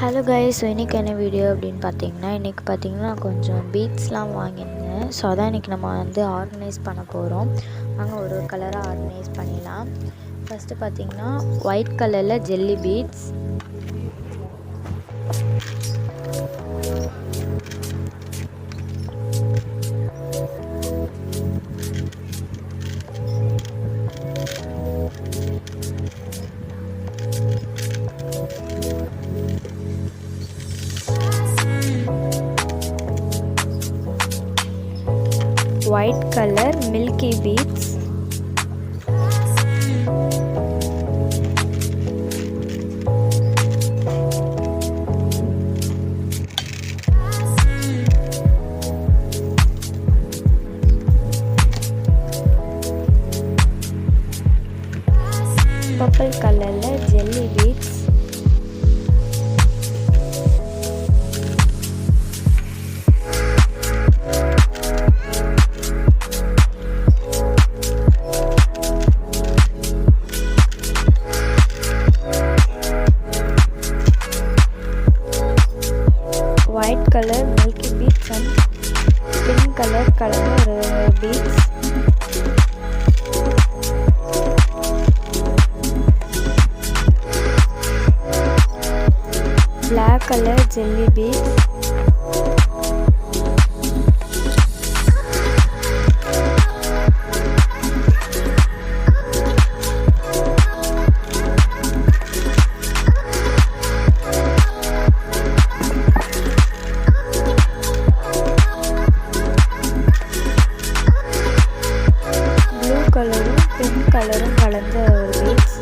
Hello guys, so இன்றைக்கி என்ன video அப்படின்னு பார்த்தீங்கன்னா கொஞ்சம் பீட்ஸ்லாம் வாங்கியிருந்தேன். ஸோ அதான் இன்றைக்கி நம்ம ஆர்கனைஸ் பண்ண போகிறோம். வாங்க ஒரு கலராக ஆர்கனைஸ் பண்ணிடலாம். ஃபஸ்ட்டு பார்த்திங்கன்னா ஒயிட் கலரில் jelly beads, white color milky beads, purple color jelly beads, white color milky beads and pink color beads, black color jelly beads, கலரும் பிங்க் கலரும் கலந்த ஒரு பீட்ஸ்.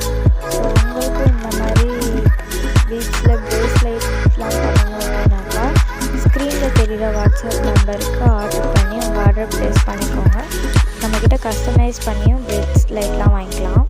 ஸோ உங்களுக்கு இந்த மாதிரி பீட்ஸில் ப்ரேஸ்லைட்லாம் பண்ணணும் அப்படின்னாக்கா ஸ்க்ரீனில் தெரிகிற வாட்ஸ்அப் நம்பருக்கு ஆர்டர் பண்ணி உங்கள் ஆர்டர் ப்ளேஸ் பண்ணிக்கோங்க. நம்மக்கிட்ட கஸ்டமைஸ் பண்ணியும் ப்ரேஸ்லைட்லாம் வாங்கிக்கலாம்.